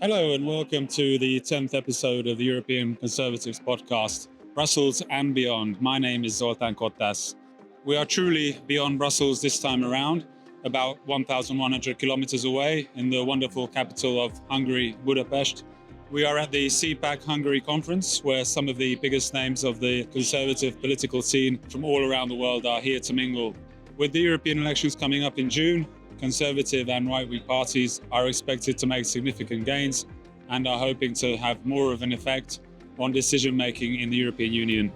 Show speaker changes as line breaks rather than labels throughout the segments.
Hello and welcome to the 10th episode of the European Conservatives podcast, Brussels and Beyond. My name is Zoltán Kottas. We are truly beyond Brussels this time around, about 1,100 kilometers away in the wonderful capital of Hungary, Budapest. We are at the CPAC Hungary conference, where some of the biggest names of the conservative political scene from all around the world are here to mingle. With the European elections coming up in June, conservative and right-wing parties are expected to make significant gains and are hoping to have more of an effect on decision-making in the European Union.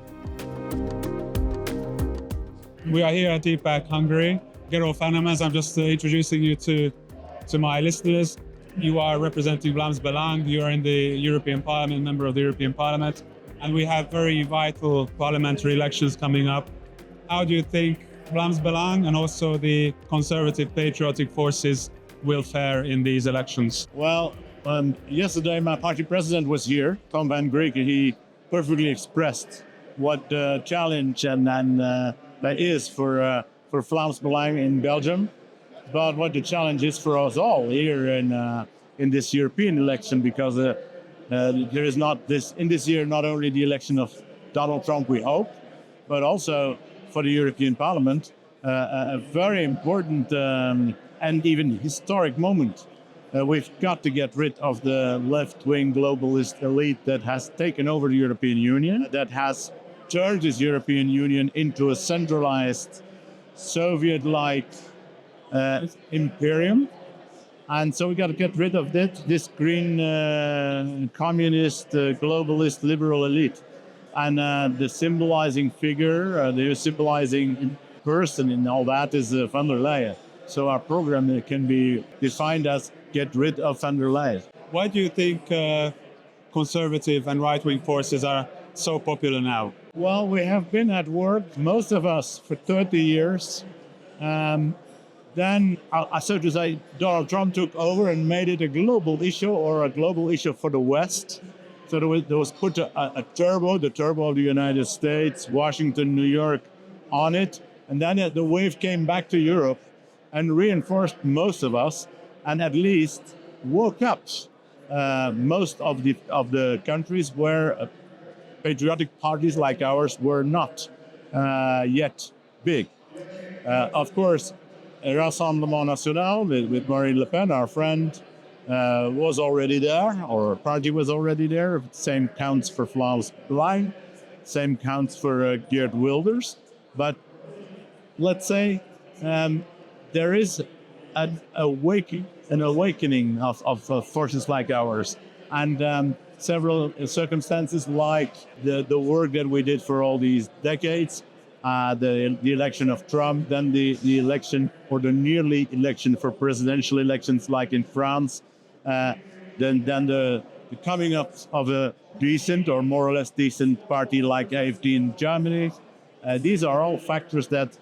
We are here at CPAC Hungary. Gerolf Annemans, I'm just introducing you to my listeners. You are representing Vlaams Belang. You are in the European Parliament, member of the European Parliament, and we have very vital parliamentary elections coming up. How do you think Vlaams Belang and also the conservative patriotic forces will fare in these elections?
Well, yesterday my party president was here, Tom van Grieken. He perfectly expressed what the challenge and that is for Vlaams Belang in Belgium, but what the challenge is for us all here in this European election, because there is not this year not only the election of Donald Trump, we hope, but also for the European Parliament, a very important and even historic moment. We've got to get rid of the left-wing globalist elite that has taken over the European Union, that has turned this European Union into a centralized Soviet-like imperium. And so we got to get rid of this green communist, globalist, liberal elite. And the symbolizing figure, the symbolizing person in all that is van der Leyen. So our program can be defined as get rid of van der Leyen.
Why do you think conservative and right-wing forces are so popular now?
Well, we have been at work, most of us, for 30 years. Then, so to say, Donald Trump took over and made it a global issue, or a global issue for the West. So there was put a turbo, the turbo of the United States, Washington, New York, on it. And then the wave came back to Europe and reinforced most of us, and at least woke up most of the countries where patriotic parties like ours were not yet big. Of course, Rassemblement National with Marine Le Pen, our friend, was already there, or party was already there. Same counts for Vlaams Belang, same counts for Geert Wilders. But let's say there is an awakening of forces like ours, and several circumstances like the work that we did for all these decades, the election of Trump, then the election or the nearly election for presidential elections like in France, then the coming up of a decent or more or less decent party like AfD in Germany. These are all factors that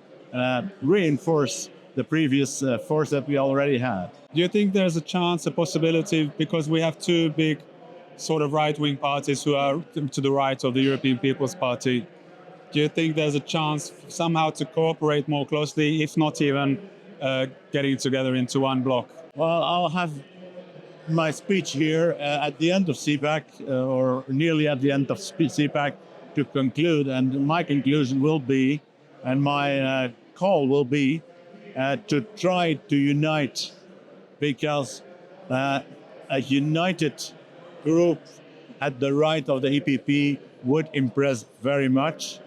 reinforce the previous force that we already had.
Do you think there's a chance, a possibility, because we have two big sort of right-wing parties who are to the right of the European People's Party? Do you think there's a chance somehow to cooperate more closely, if not even getting together into one bloc?
Well, I'll have my speech here at the end of CPAC, or nearly at the end of CPAC, to conclude. And my conclusion will be, and my call will be, to try to unite, because a united group at the right of the EPP would impress very much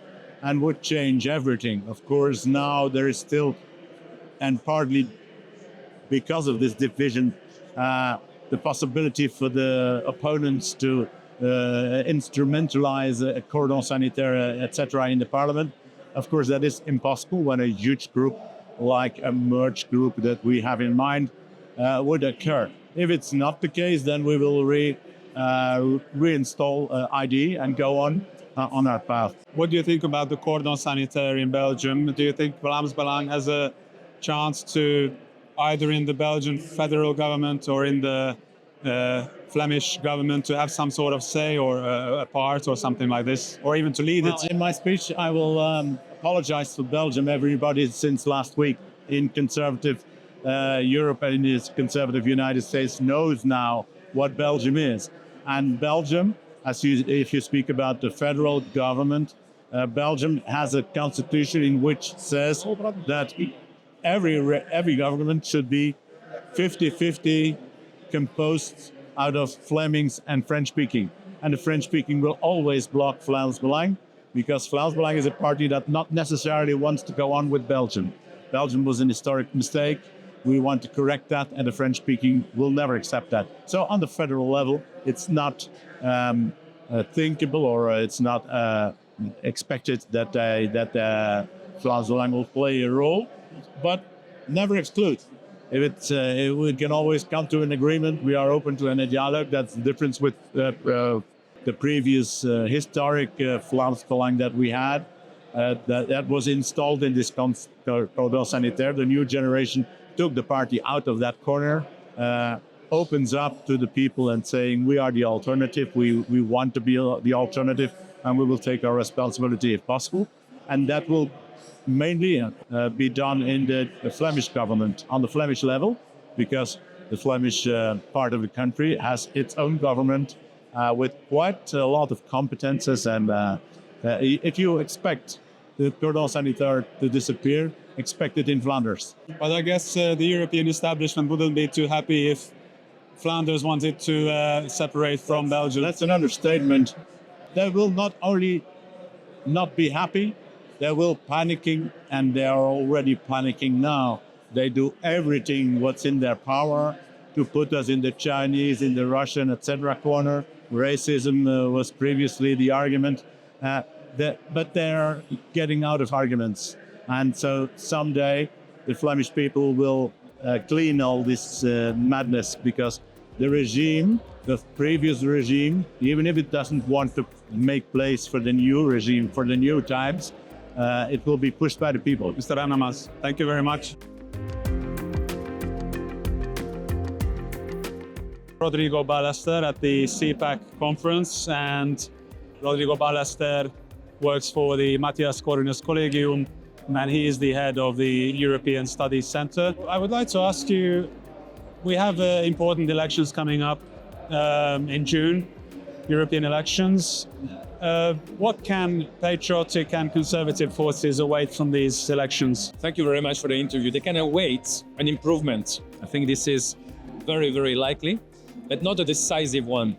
and would change everything. Of course, now there is still, and partly because of this division, the possibility for the opponents to instrumentalize a cordon sanitaire, etc., in the parliament. Of course, that is impossible when a huge group like a merged group that we have in mind would occur. If it's not the case, then we will reinstall ID and go on our path.
What do you think about the cordon sanitaire in Belgium? Do you think Vlaams Belang has a chance to, either in the Belgian federal government or in the Flemish government, to have some sort of say or a part or something like this, or even to lead it?
In my speech, I will apologize to Belgium. Everybody since last week in conservative Europe and in the conservative United States knows now what Belgium is. And Belgium, if you speak about the federal government, Belgium has a constitution in which says that every government should be 50-50 composed out of Flemings and French-speaking. And the French-speaking will always block Vlaams Belang, because Vlaams Belang is a party that not necessarily wants to go on with Belgium. Belgium was an historic mistake. We want to correct that, and the French-speaking will never accept that. So on the federal level, it's not thinkable, or it's not expected that Vlaams Belang will play a role, but never exclude. If we can always come to an agreement, we are open to a dialogue. That's the difference with the previous historic Vlaams Belang that we had. That was installed in this cordon sanitaire. The new generation took the party out of that corner, opens up to the people and saying, we are the alternative, we want to be the alternative, and we will take our responsibility if possible. And that will mainly be done in the Flemish government, on the Flemish level, because the Flemish part of the country has its own government with quite a lot of competences. And if you expect the cordon sanitaire to disappear, expect it in Flanders.
But I guess the European establishment wouldn't be too happy if Flanders wanted to separate from Belgium.
That's an understatement. They will not only not be happy, they will panicking, and they are already panicking now. They do everything what's in their power to put us in the Chinese, in the Russian, etc. corner. Racism was previously the argument, but they're getting out of arguments. And so someday the Flemish people will clean all this madness, because the regime, the previous regime, even if it doesn't want to make place for the new regime, for the new times, it will be pushed by the people.
Mr. Annemans, thank you very much. Rodrigo Ballester at the CPAC conference, and Rodrigo Ballester works for the Mathias Corvinus Collegium, and he is the head of the European Studies Center. I would like to ask you, we have important elections coming up in June, European elections. What can patriotic and conservative forces await from these elections?
Thank you very much for the interview. They can await an improvement. I think this is very, very likely, but not a decisive one.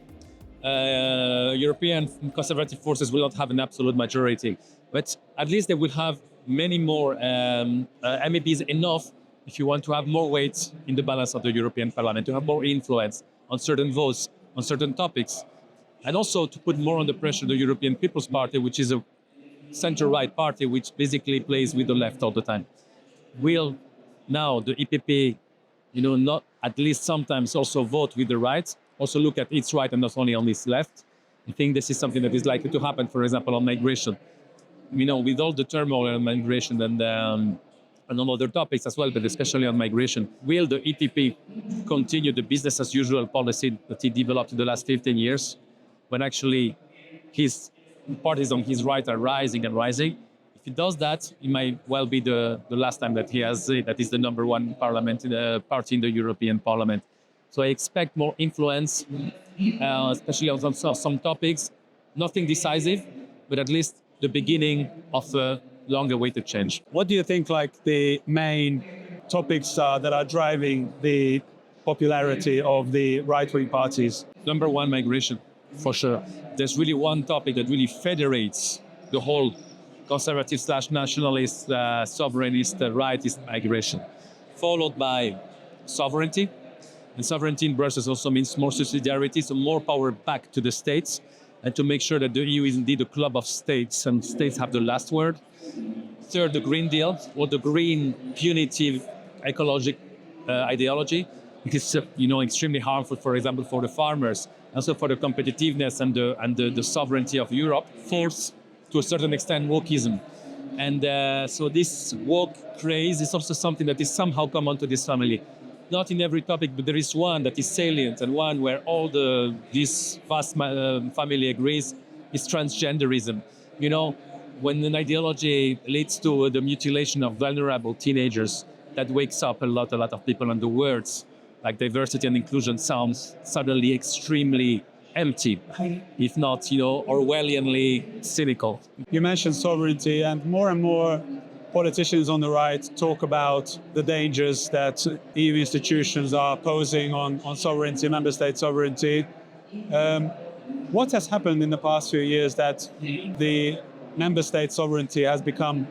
European conservative forces will not have an absolute majority, but at least they will have many more MEPs, enough if you want to have more weight in the balance of the European Parliament, to have more influence on certain votes, on certain topics, and also to put more under pressure the European People's Party, which is a center-right party which basically plays with the left all the time. Will now the EPP, not at least sometimes also vote with the right, also look at its right and not only on its left? I think this is something that is likely to happen, for example, on migration. With all the turmoil on migration and on other topics as well, but especially on migration, will the EPP continue the business as usual policy that he developed in the last 15 years, when actually his parties on his right are rising and rising? If he does that, it might well be the last time that he has that is the number one party in the European Parliament. So I expect more influence, especially on some topics. Nothing decisive, but at least the beginning of a long-awaited change.
What do you think the main topics are that are driving the popularity of the right-wing parties?
Number one, migration, for sure. There's really one topic that really federates the whole conservative/nationalist, sovereignist, rightist migration, followed by sovereignty. And sovereignty in Brussels also means more subsidiarity, so more power back to the states, and to make sure that the EU is indeed a club of states, and states have the last word. Third, the Green Deal, or the green punitive ecologic ideology. It is extremely harmful, for example, for the farmers, also for the competitiveness and the sovereignty of Europe. Fourth, to a certain extent, wokeism. And so this woke craze is also something that is somehow common to this family. Not in every topic, but there is one that is salient, and one where all this vast family agrees, is transgenderism. When an ideology leads to the mutilation of vulnerable teenagers, that wakes up a lot of people, and the words like diversity and inclusion sounds suddenly extremely empty, if not, Orwellianly cynical.
You mentioned sovereignty, and more politicians on the right talk about the dangers that EU institutions are posing on sovereignty, member state sovereignty. What has happened in the past few years that the member state sovereignty has become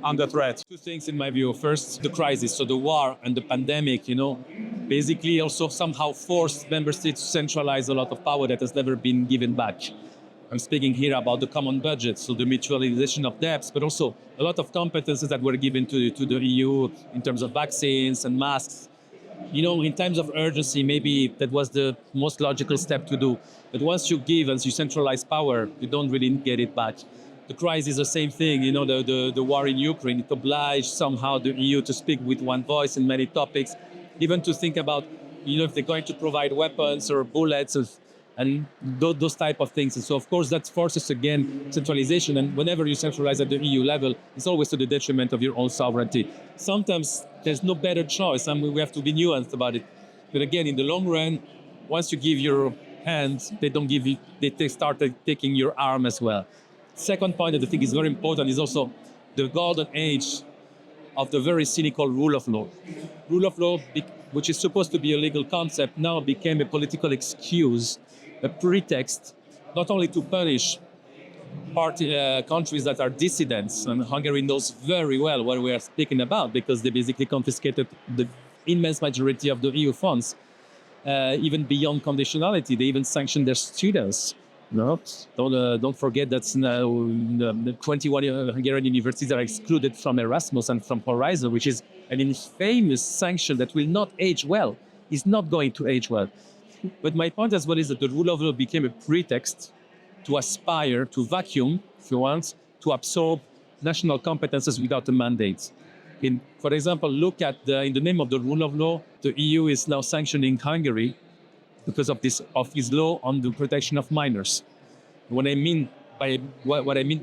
under threat?
Two things in my view. First, the crisis, so the war and the pandemic, basically also somehow forced member states to centralize a lot of power that has never been given back. I'm speaking here about the common budget, so the mutualization of debts, but also a lot of competences that were given to the EU in terms of vaccines and masks. In times of urgency, maybe that was the most logical step to do. But once you give, as you centralize power, you don't really get it back. The crisis is the same thing, the war in Ukraine, it obliged somehow the EU to speak with one voice in many topics, even to think about, if they're going to provide weapons or bullets and those type of things. And so, of course, that forces, again, centralization. And whenever you centralize at the EU level, it's always to the detriment of your own sovereignty. Sometimes there's no better choice, and we have to be nuanced about it. But again, in the long run, once you give your hand, they start taking your arm as well. Second point that I think is very important is also the golden age of the very cynical rule of law. Rule of law, which is supposed to be a legal concept, now became a political excuse, a pretext, not only to punish countries that are dissidents, and Hungary knows very well what we are speaking about because they basically confiscated the immense majority of the EU funds, even beyond conditionality. They even sanctioned their students. No, don't forget that the 21 Hungarian universities are excluded from Erasmus and from Horizon, which is an infamous sanction that will not age well. It's not going to age well. But my point as well is that the rule of law became a pretext to aspire to vacuum, if you want, to absorb national competences without a mandate. For example, look at in the name of the rule of law, the EU is now sanctioning Hungary because of his law on the protection of minors. What I mean by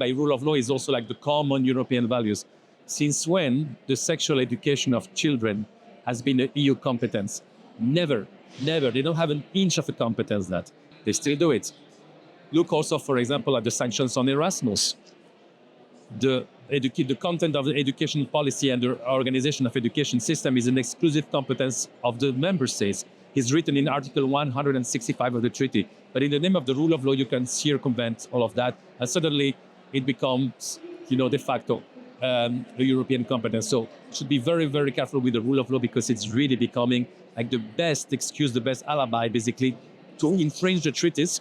rule of law is also like the common European values. Since when the sexual education of children has been an EU competence? Never. They don't have an inch of a competence that. They still do it. Look also, for example, at the sanctions on Erasmus. The content of the education policy and the organization of education system is an exclusive competence of the member states. It's written in Article 165 of the treaty. But in the name of the rule of law, you can circumvent all of that, and suddenly it becomes, de facto, a European competence. So you should be very, very careful with the rule of law because it's really becoming like the best excuse, the best alibi, basically, to infringe the treaties.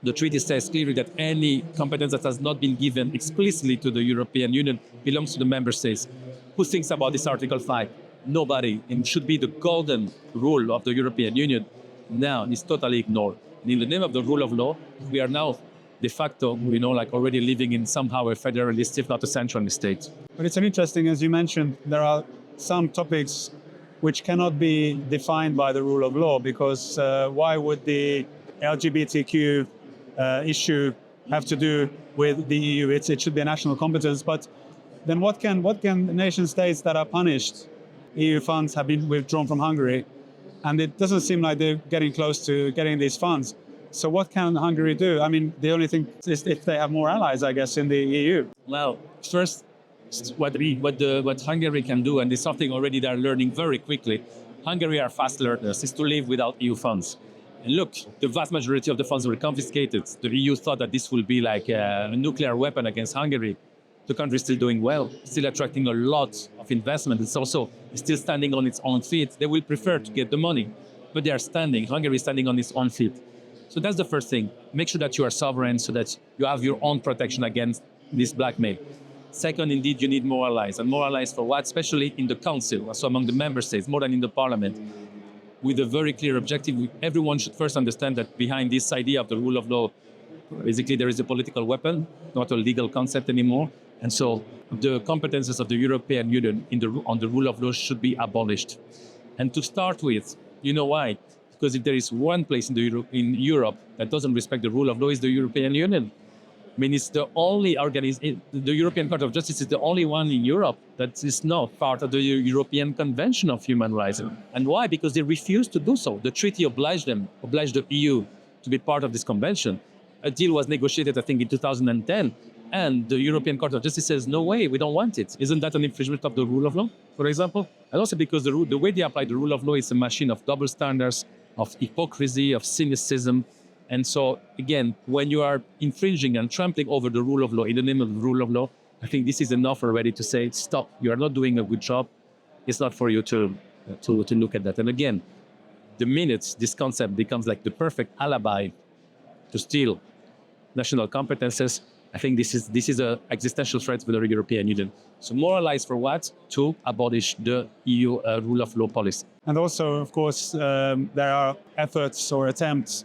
The treaty says clearly that any competence that has not been given explicitly to the European Union belongs to the member states. Who thinks about this Article 5? Nobody. It should be the golden rule of the European Union. Now it's totally ignored. And in the name of the rule of law, we are now de facto, already living in somehow a federalist, if not a centralist state.
But it's an interesting, as you mentioned, there are some topics which cannot be defined by the rule of law because why would the LGBTQ issue have to do with the EU? It should be a national competence. But then what can nation states that are punished? EU funds have been withdrawn from Hungary, and it doesn't seem like they're getting close to getting these funds. So what can Hungary do? I mean, the only thing is if they have more allies, I guess, in the EU.
Well, first, what Hungary can do, and it's something already they're learning very quickly, Hungary are fast learners, is to live without EU funds. And look, the vast majority of the funds were confiscated. The EU thought that this will be like a nuclear weapon against Hungary. The country is still doing well, still attracting a lot of investment. It's also still standing on its own feet. They will prefer to get the money, but they are standing. Hungary is standing on its own feet. So that's the first thing. Make sure that you are sovereign so that you have your own protection against this blackmail. Second, indeed, you need more allies. And more allies for what? Especially in the Council, so among the member states, more than in the Parliament. With a very clear objective, everyone should first understand that behind this idea of the rule of law, basically there is a political weapon, not a legal concept anymore. And so the competences of the European Union on the rule of law should be abolished. And to start with, you know why? Because if there is one place in Europe that doesn't respect the rule of law, is the European Union. I mean, it's the only the European Court of Justice is the only one in Europe that is not part of the European Convention of Human Rights. And why? Because they refused to do so. The treaty obliged the EU to be part of this convention. A deal was negotiated, I think, in 2010, and the European Court of Justice says, no way, we don't want it. Isn't that an infringement of the rule of law, for example? And also because the way they apply the rule of law is a machine of double standards, of hypocrisy, of cynicism. And so, again, when you are infringing and trampling over the rule of law in the name of the rule of law, I think this is enough already to say, stop, you are not doing a good job. It's not for you to look at that. And again, the minute this concept becomes like the perfect alibi to steal national competences, I think this is an existential threat for the European Union. So moralize for what? To abolish the EU rule of law policy.
And also, of course, there are efforts or attempts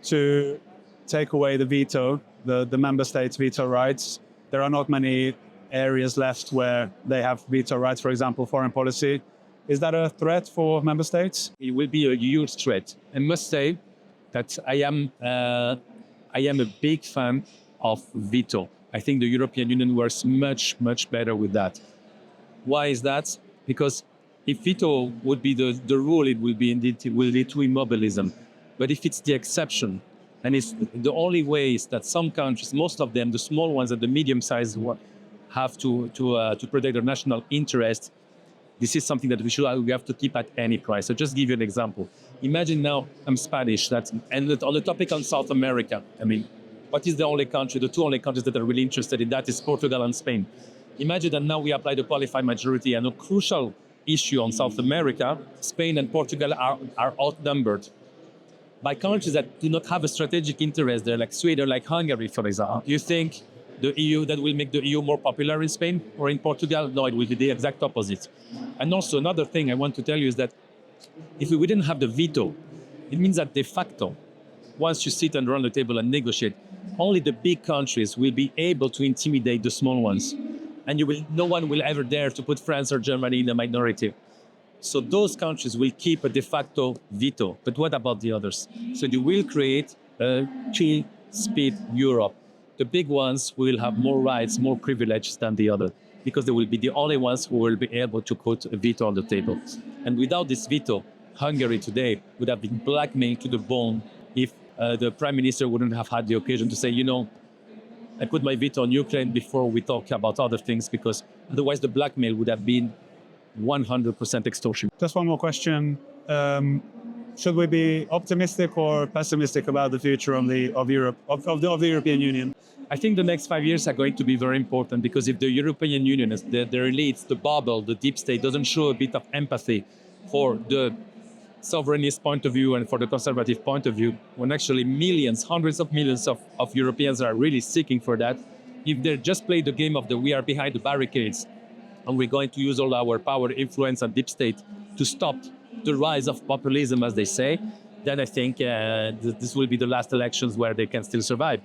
to take away the veto, the member states' veto rights. There are not many areas left where they have veto rights, for example, foreign policy. Is that a threat for member states?
It will be a huge threat. I must say that I am a big fan of veto. I think the European Union works much, much better with that. Why is that? Because if veto would be the rule, it will lead to immobilism. But if it's the exception, and it's the only way is that some countries, most of them, the small ones and the medium-sized ones, have to protect their national interest, this is something that we have to keep at any price. So just give you an example. Imagine now I'm Spanish, and on the topic on South America, I mean, what is the two only countries that are really interested in that is Portugal and Spain. Imagine that now we apply the qualified majority, and a crucial issue on South America, Spain and Portugal are outnumbered by countries that do not have a strategic interest there, like Sweden, like Hungary, for example. Do you think that will make the EU more popular in Spain or in Portugal? No, it will be the exact opposite. And also another thing I want to tell you is that if we didn't have the veto, it means that de facto, once you sit around the table and negotiate, only the big countries will be able to intimidate the small ones. And no one will ever dare to put France or Germany in a minority. So those countries will keep a de facto veto. But what about the others? So they will create a three-speed Europe. The big ones will have more rights, more privileges than the other, because they will be the only ones who will be able to put a veto on the table. And without this veto, Hungary today would have been blackmailed to the bone if the prime minister wouldn't have had the occasion to say, I put my veto on Ukraine before we talk about other things, because otherwise the blackmail would have been 100% extortion.
Just one more question. Should we be optimistic or pessimistic about the future of Europe, of the European Union?
I think the next 5 years are going to be very important, because if the European Union, the elites, the bubble, the deep state doesn't show a bit of empathy for the sovereignist point of view and for the conservative point of view, when actually millions, hundreds of millions of Europeans are really seeking for that, if they just play the game of we are behind the barricades and we're going to use all our power, influence and deep state to stop the rise of populism, as they say, then I think this will be the last elections where they can still survive.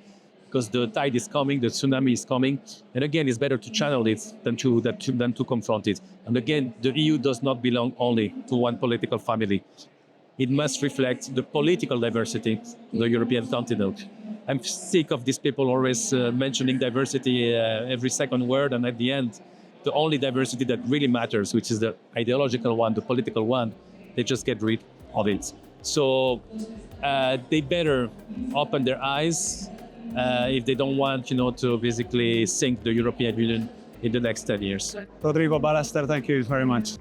Because the tide is coming, the tsunami is coming, and again, it's better to channel it than to confront it. And again, the EU does not belong only to one political family. It must reflect the political diversity of the European continent. I'm sick of these people always mentioning diversity every second word, and at the end, the only diversity that really matters, which is the ideological one, the political one, they just get rid of it. So they better open their eyes if they don't want, to basically sink the European Union in the next 10 years.
Rodrigo Ballester, thank you very much.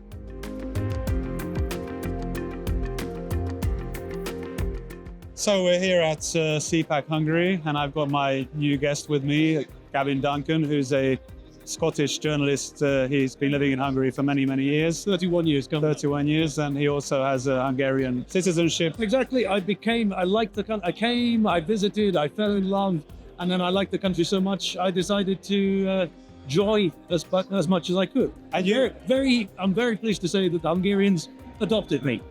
So we're here at CPAC Hungary, and I've got my new guest with me, Gavin Duncan, who's a Scottish journalist. He's been living in Hungary for many, many years.
31 years.
31 years, and he also has a Hungarian citizenship.
Exactly. I liked the country. I came, I visited, I fell in love, and then I liked the country so much, I decided to join as much as I could.
And
I'm very pleased to say that the Hungarians adopted me.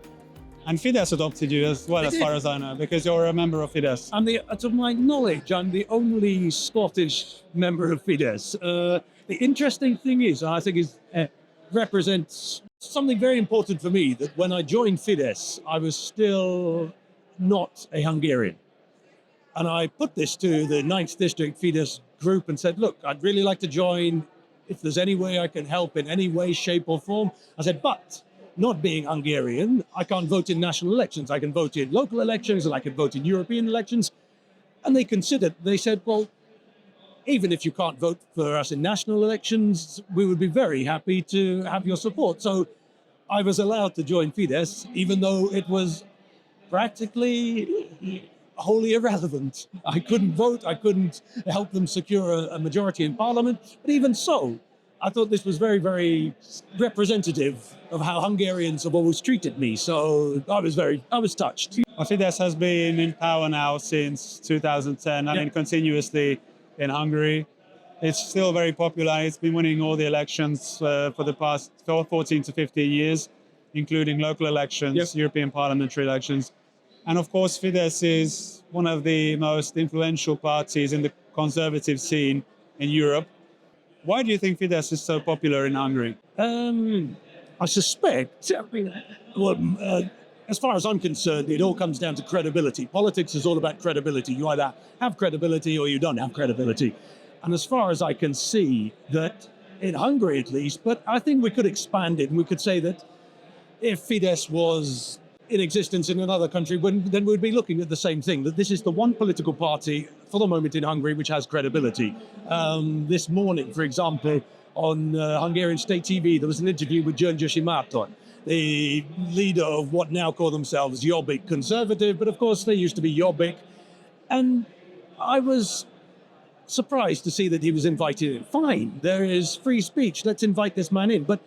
And Fidesz adopted you as well, as far as I know, because you're a member of Fidesz.
To my knowledge, I'm the only Scottish member of Fidesz. The interesting thing is, I think it represents something very important for me, that when I joined Fidesz, I was still not a Hungarian. And I put this to the 9th District Fidesz group and said, look, I'd really like to join. If there's any way I can help in any way, shape or form. I said, but not being Hungarian, I can't vote in national elections. I can vote in local elections and I can vote in European elections. And they said, well, even if you can't vote for us in national elections, we would be very happy to have your support. So I was allowed to join Fidesz, even though it was practically wholly irrelevant. I couldn't vote, I couldn't help them secure a majority in parliament, but even so, I thought this was very, very representative of how Hungarians have always treated me. So I was touched.
Fidesz has been in power now since 2010, I mean, continuously in Hungary. It's still very popular. It's been winning all the elections for the past 14 to 15 years, including local elections, European parliamentary elections. And of course, Fidesz is one of the most influential parties in the conservative scene in Europe. Why do you think Fidesz is so popular in Hungary?
I suspect, as far as I'm concerned, it all comes down to credibility. Politics is all about credibility. You either have credibility or you don't have credibility. And as far as I can see, that in Hungary at least, but I think we could expand it and we could say that if Fidesz was in existence in another country, then we'd be looking at the same thing, that this is the one political party for the moment in Hungary which has credibility. This morning, for example, on Hungarian state TV, there was an interview with György Márton, the leader of what now call themselves Jobbik Conservative, but of course they used to be Jobbik. And I was surprised to see that he was invited in. Fine, there is free speech, let's invite this man in. But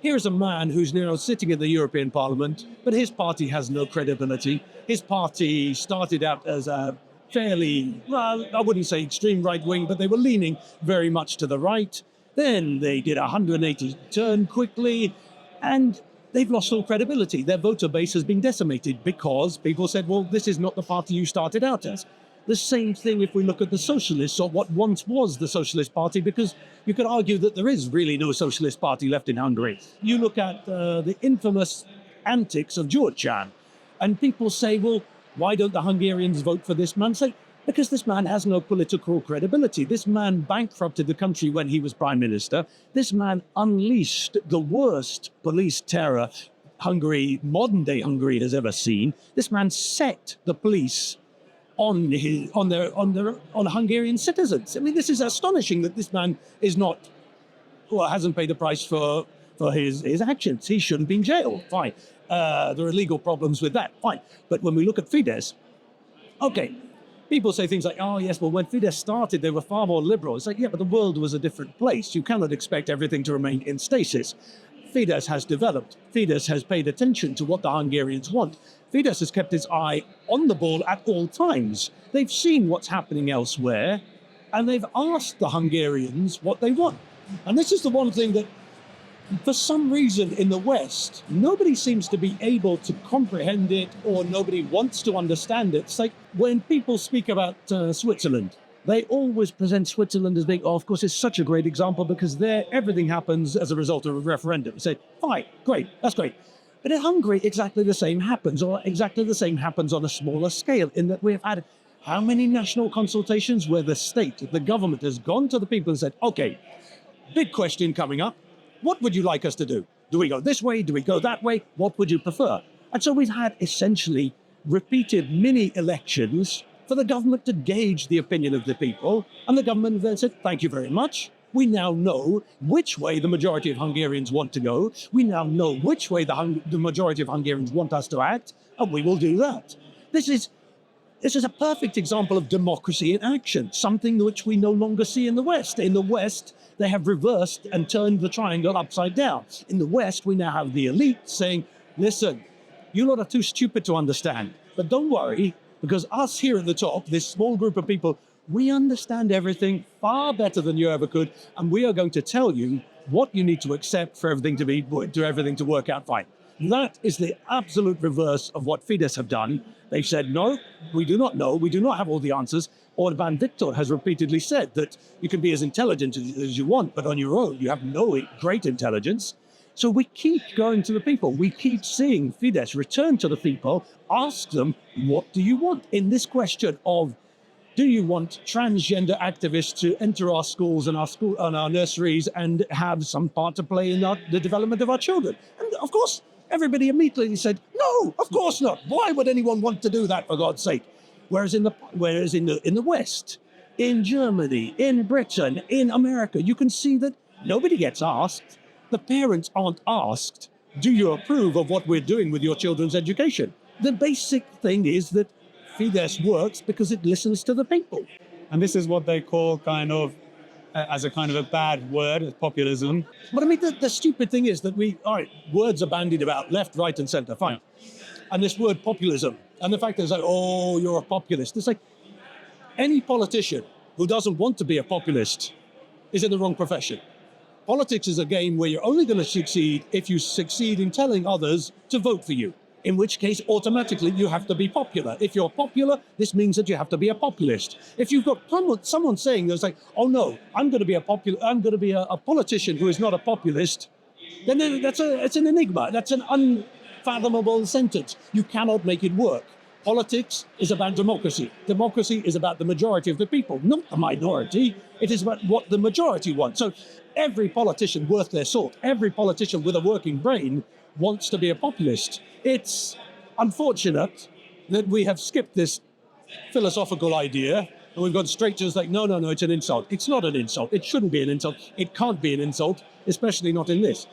here's a man who's now sitting in the European Parliament, but his party has no credibility. His party started out as a fairly, well, I wouldn't say extreme right wing, but they were leaning very much to the right. Then they did a 180 turn quickly, and they've lost all credibility. Their voter base has been decimated because people said, well, this is not the party you started out as. The same thing if we look at the socialists, or what once was the Socialist Party, because you could argue that there is really no Socialist Party left in Hungary. You look at the infamous antics of Gyurcsány, and people say, well, why don't the Hungarians vote for this man? Say, because this man has no political credibility. This man bankrupted the country when he was prime minister. This man unleashed the worst police terror modern-day Hungary has ever seen. This man set the police on Hungarian citizens. I mean, this is astonishing that this man hasn't paid the price for his actions. He shouldn't be in jail. Fine. There are legal problems with that. Fine. But when we look at Fidesz, okay, people say things like, oh yes, well, when Fidesz started, they were far more liberal. It's like, yeah, but the world was a different place. You cannot expect everything to remain in stasis. Fidesz has developed. Fidesz has paid attention to what the Hungarians want. Fidesz has kept its eye on the ball at all times. They've seen what's happening elsewhere, and they've asked the Hungarians what they want. And this is the one thing that, for some reason in the West, nobody seems to be able to comprehend it, or nobody wants to understand it. It's like when people speak about Switzerland, they always present Switzerland as being, oh, of course, it's such a great example because there everything happens as a result of a referendum. Say, fine, great, that's great. But in Hungary, exactly the same happens, or exactly the same happens on a smaller scale, in that we've had how many national consultations where the state, the government has gone to the people and said, okay, big question coming up. What would you like us to do? Do we go this way? Do we go that way? What would you prefer? And so we've had essentially repeated mini elections for the government to gauge the opinion of the people. And the government then said, thank you very much. We now know which way the majority of Hungarians want to go. We now know which way the majority of Hungarians want us to act, and we will do that. This is a perfect example of democracy in action, something which we no longer see in the West. In the West, they have reversed and turned the triangle upside down. In the West, we now have the elite saying, listen, you lot are too stupid to understand, but don't worry, because us here at the top, this small group of people, we understand everything far better than you ever could, and we are going to tell you what you need to accept for everything to work out fine. That is the absolute reverse of what Fidesz have done. They've said, no, we do not know, we do not have all the answers. Orbán Viktor has repeatedly said that you can be as intelligent as you want, but on your own, you have no great intelligence. So we keep going to the people. We keep seeing Fidesz return to the people, ask them, what do you want? In this question of do you want transgender activists to enter our schools and our nurseries and have some part to play in the development of our children? And of course, everybody immediately said, no, of course not. Why would anyone want to do that, for God's sake? Whereas in the West, in Germany, in Britain, in America, you can see that nobody gets asked. The parents aren't asked, do you approve of what we're doing with your children's education? The basic thing is that Fidesz works because it listens to the people.
And this is what they call kind of, as a kind of a bad word, populism.
But I mean, the stupid thing is that words are bandied about left, right, and centre, fine. Yeah. And this word populism, and the fact that it's like, oh, you're a populist. It's like any politician who doesn't want to be a populist is in the wrong profession. Politics is a game where you're only going to succeed if you succeed in telling others to vote for you. In which case, automatically, you have to be popular. If you're popular, this means that you have to be a populist. If you've got someone saying there's like, oh no, I'm going to be a politician who is not a populist, then it's an enigma. That's an unfathomable sentence. You cannot make it work. Politics is about democracy. Democracy is about the majority of the people, not the minority. It is about what the majority wants. So every politician worth their salt, every politician with a working brain wants to be a populist. It's unfortunate that we have skipped this philosophical idea and we've gone straight to like, no, it's an insult. It's not an insult. It shouldn't be an insult. It can't be an insult, especially not in this.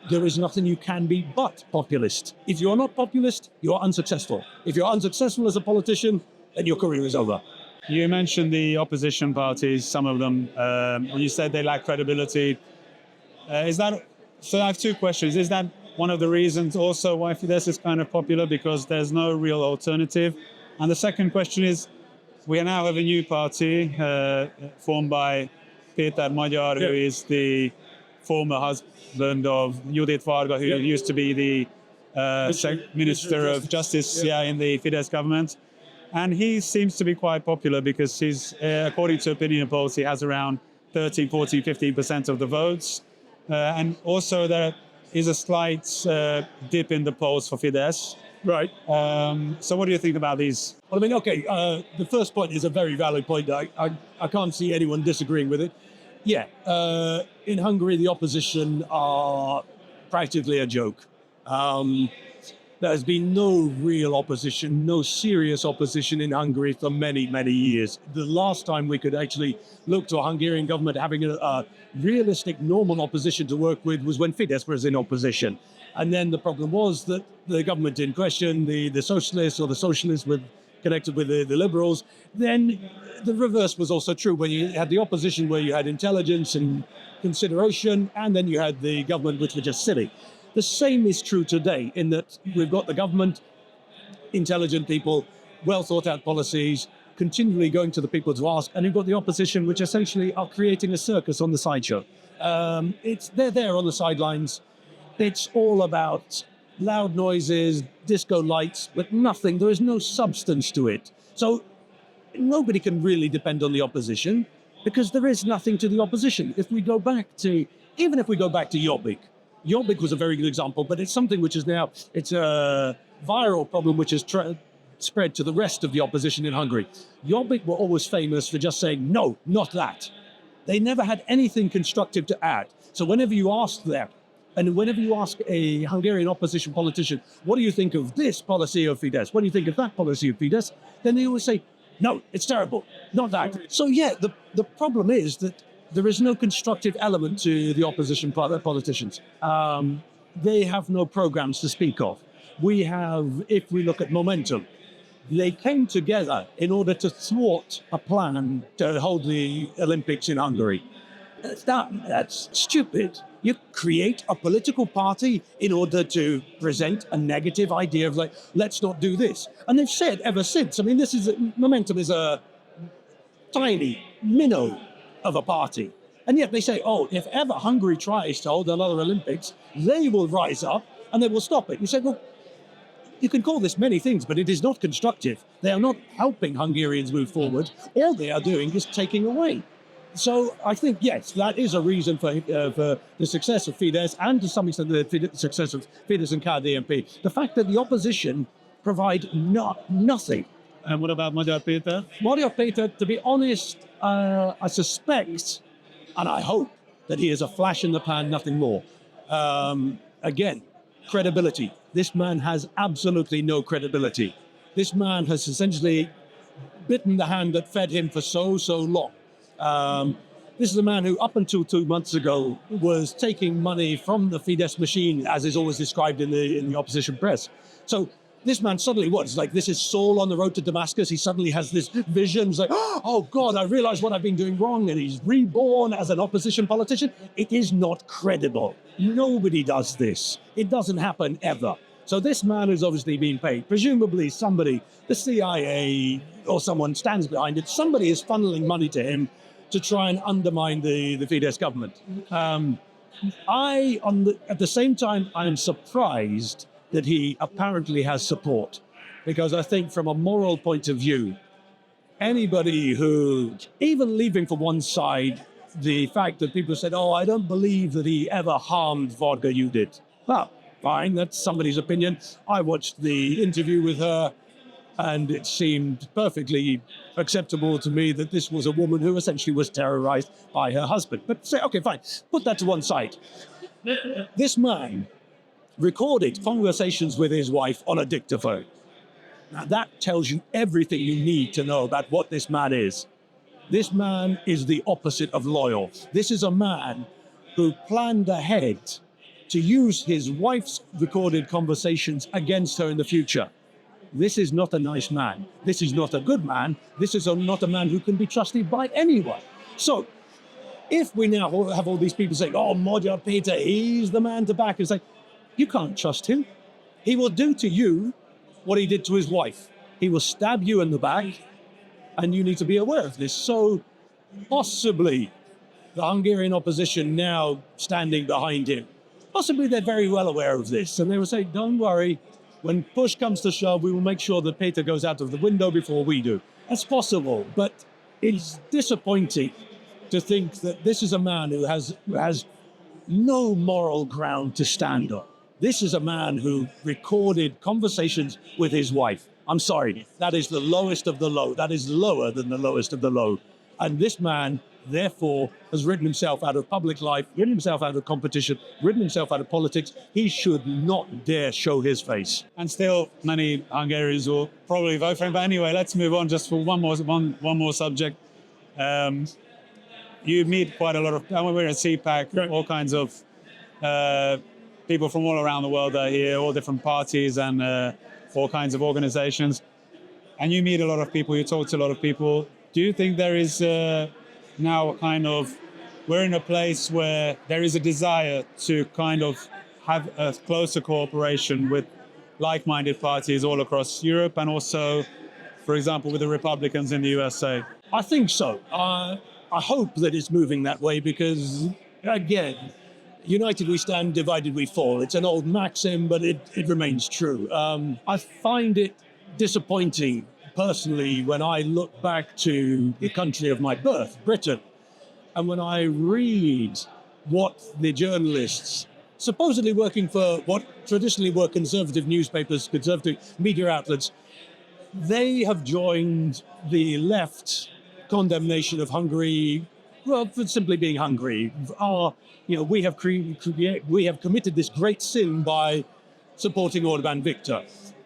There is nothing you can be but populist. If you're not populist, you're unsuccessful. If you're unsuccessful as a politician, then your career is over.
You mentioned the opposition parties, some of them, and you said they lack credibility. So I have two questions. Is that one of the reasons also why Fidesz is kind of popular, because there's no real alternative? And the second question is, we now have a new party formed by Péter Magyar, who is the former husband of Judit Varga, who used to be the Minister of Justice in the Fidesz government. And he seems to be quite popular because he's, according to opinion polls, he has around 13, 14, 15% of the votes. And also there is a slight dip in the polls for Fidesz.
Right.
So what do you think about these?
Well, I mean, okay, the first point is a very valid point. I can't see anyone disagreeing with it. Yeah, in Hungary, the opposition are practically a joke. There has been no real opposition, no serious opposition in Hungary for many, many years. The last time we could actually look to a Hungarian government having a realistic, normal opposition to work with was when Fidesz was in opposition. And then the problem was that the government in question, the socialists or the socialists connected with the liberals, then the reverse was also true. When you had the opposition where you had intelligence and consideration, and then you had the government which were just silly. The same is true today in that we've got the government, intelligent people, well thought out policies, continually going to the people to ask, and you've got the opposition which essentially are creating a circus on the sideshow. They're there on the sidelines. It's all about loud noises, disco lights, but nothing. There is no substance to it. So nobody can really depend on the opposition because there is nothing to the opposition. Even if we go back to Jobbik, Jobbik was a very good example, but it's something which is now, it's a viral problem which has spread to the rest of the opposition in Hungary. Jobbik were always famous for just saying, no, not that. They never had anything constructive to add. So whenever you ask them, and whenever you ask a Hungarian opposition politician, what do you think of this policy of Fidesz? What do you think of that policy of Fidesz? Then they always say, no, it's terrible, not that. So yeah, the problem is that there is no constructive element to the opposition politicians. They have no programs to speak of. We have, if we look at Momentum, they came together in order to thwart a plan to hold the Olympics in Hungary. That's stupid. You create a political party in order to present a negative idea of like, let's not do this. And they've said ever since, I mean, Momentum is a tiny minnow of a party. And yet they say, oh, if ever Hungary tries to hold another Olympics, they will rise up and they will stop it. You say, well, you can call this many things, but it is not constructive. They are not helping Hungarians move forward. All they are doing is taking away. So I think, yes, that is a reason for the success of Fidesz and to some extent the success of Fidesz and KDNP. The fact that the opposition provide nothing
And what about Magyar Péter?
Magyar Péter, to be honest, I suspect, and I hope, that he is a flash in the pan, nothing more. Again, credibility. This man has absolutely no credibility. This man has essentially bitten the hand that fed him for so long. This is a man who, up until 2 months ago, was taking money from the Fidesz machine, as is always described in the opposition press. So this man suddenly, it's like this is Saul on the road to Damascus. He suddenly has this vision. He's like, oh God, I realize what I've been doing wrong. And he's reborn as an opposition politician. It is not credible. Nobody does this. It doesn't happen ever. So this man has obviously been paid. Presumably somebody, the CIA or someone stands behind it. Somebody is funneling money to him to try and undermine the Fidesz government. At the same time, I am surprised that he apparently has support. Because I think from a moral point of view, anybody who, even leaving for one side, the fact that people said, oh, I don't believe that he ever harmed Vodka Judith. Well, fine, that's somebody's opinion. I watched the interview with her, and it seemed perfectly acceptable to me that this was a woman who essentially was terrorized by her husband. But say, okay, fine, put that to one side. This man recorded conversations with his wife on a dictaphone. Now that tells you everything you need to know about what this man is. This man is the opposite of loyal. This is a man who planned ahead to use his wife's recorded conversations against her in the future. This is not a nice man. This is not a good man. This is not a man who can be trusted by anyone. So if we now have all these people saying, oh, Magyar Péter, he's the man to back, it's like, you can't trust him. He will do to you what he did to his wife. He will stab you in the back, and you need to be aware of this. So possibly the Hungarian opposition now standing behind him, possibly they're very well aware of this. And they will say, don't worry, when push comes to shove, we will make sure that Péter goes out of the window before we do. That's possible, but it's disappointing to think that this is a man who has no moral ground to stand on. This is a man who recorded conversations with his wife. I'm sorry, that is the lowest of the low. That is lower than the lowest of the low. And this man, therefore, has written himself out of public life, written himself out of competition, written himself out of politics. He should not dare show his face.
And still, many Hungarians will probably vote for him. But anyway, let's move on just for one more subject. You meet quite a lot of, we're at CPAC,
Right.
all kinds of people from all around the world are here, all different parties and all kinds of organizations. And you meet a lot of people, you talk to a lot of people. Do you think there is now kind of, we're in a place where there is a desire to kind of have a closer cooperation with like-minded parties all across Europe and also, for example, with the Republicans in the USA?
I think so. I hope that it's moving that way because, again, united we stand, divided we fall. It's an old maxim, but it remains true. I find it disappointing, personally, when I look back to the country of my birth, Britain, and when I read what the journalists, supposedly working for what traditionally were conservative newspapers, conservative media outlets, they have joined the left condemnation of Hungary, well, for simply being Hungary. We have committed this great sin by supporting Orbán Viktor.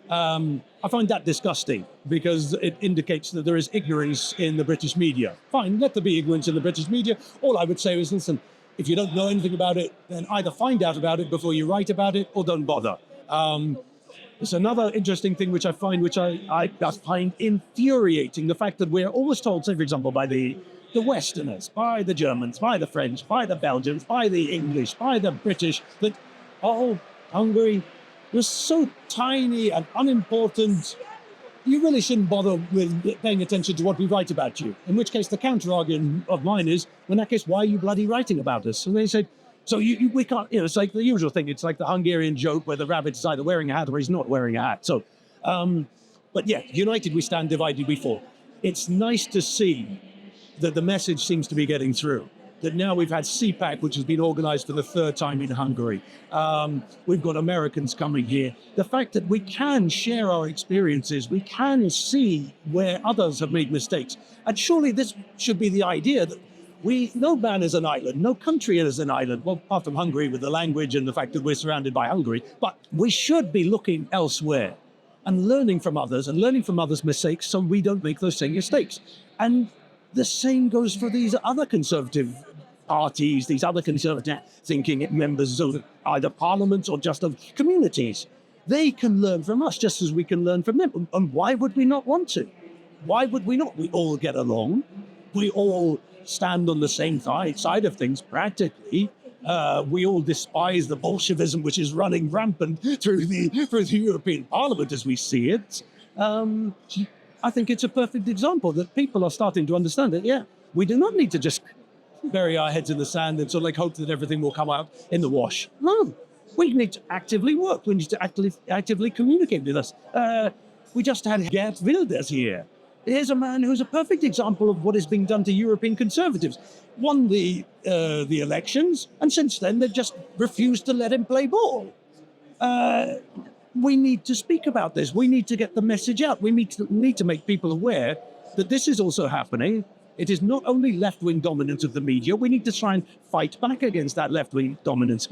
I find that disgusting because it indicates that there is ignorance in the British media. Fine, let there be ignorance in the British media. All I would say is, listen, if you don't know anything about it, then either find out about it before you write about it or don't bother. It's another interesting thing which I find infuriating, the fact that we're always told, say, for example, by the Westerners, by the Germans, by the French, by the Belgians, by the English, by the British, that, oh, Hungary, you're so tiny and unimportant, you really shouldn't bother with paying attention to what we write about you. In which case, the counter-argument of mine is, in that case, why are you bloody writing about us? And they said, so we can't, it's like the usual thing. It's like the Hungarian joke where the rabbit is either wearing a hat or he's not wearing a hat. So, but yeah, united we stand, divided we fall. It's nice to see that the message seems to be getting through. that now we've had CPAC, which has been organized for the third time in Hungary. We've got Americans coming here. The fact that we can share our experiences, we can see where others have made mistakes. And surely this should be the idea that no man is an island, no country is an island, well, apart from Hungary with the language and the fact that we're surrounded by Hungary, but we should be looking elsewhere and learning from others and learning from others' mistakes so we don't make those same mistakes. And the same goes for these other conservative parties, these other conservative thinking members of either parliaments or just of communities. They can learn from us just as we can learn from them. And why would we not want to? Why would we not? We all get along. We all stand on the same side of things practically. We all despise the Bolshevism which is running rampant through the European Parliament as we see it. I think it's a perfect example that people are starting to understand that, yeah, we do not need to just bury our heads in the sand and sort of like hope that everything will come out in the wash. No, we need to actively work. We need to actively communicate with us. We just had Geert Wilders here. Here's a man who's a perfect example of what is being done to European conservatives. Won the elections, and since then they've just refused to let him play ball. We need to speak about this. We need to get the message out. We need to make people aware that this is also happening. It is not only left-wing dominance of the media. We need to try and fight back against that left-wing dominance.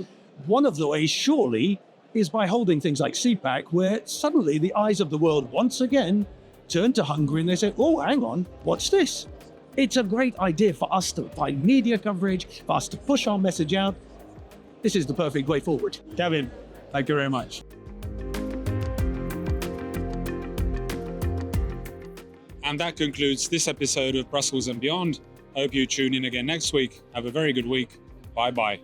One of the ways, surely, is by holding things like CPAC, where suddenly the eyes of the world once again turn to Hungary and they say, oh, hang on, what's this? It's a great idea for us to find media coverage, for us to push our message out. This is the perfect way forward.
Gavin, thank you very much.
And that concludes this episode of Brussels and Beyond. I hope you tune in again next week. Have a very good week. Bye-bye.